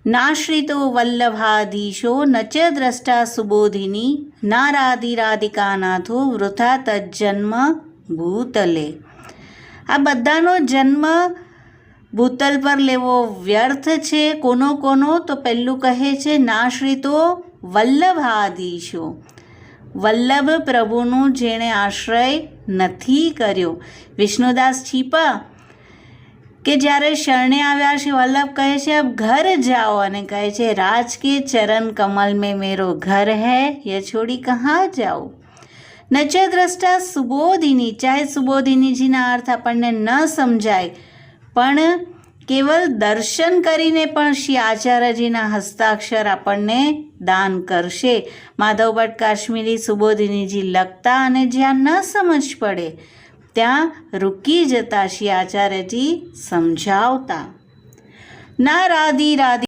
નાશ્રિતો વલ્લભાધીશો ન ચ દ્રષ્ટા સુબોધિની નારાધિરાધિકાનાથો વૃથા તજ્જન્મ ભૂતલે. આ બધાનો જન્મ ભૂતલ પર લેવો વ્યર્થ છે. કોનો કોનો? તો પહેલું કહે છે નાશ્રિતો વલ્લભાધીશો, વલ્લભ પ્રભુનું જેણે આશ્રય નથી કર્યો. વિષ્ણુદાસ છીપા કે જ્યારે શરણે આવ્યા છે, વલ્લભ કહે છે અબ ઘર જાઓ, અને કહે છે રાજ કે ચરણ કમલ મેં મેરો ઘર હૈ, યે છોડી કहाँ જાઓ. નચ દ્રષ્ટા સુબોધિની, ચાહે સુબોધિનીજીના અર્થ આપણને ન સમજાય, પણ કેવલ દર્શન કરીને પણ શ્રી આચાર્યજીના હસ્તાક્ષર આપણને દાન કરશે. માધવ ભટ્ટ કાશ્મીરી સુબોધિનીજી લખતા અને જ્યાં ન સમજ પડે ત્યાં રૂકી જતા શ્રી આચાર્યજી સમજાવતા. ના રાધી રાધી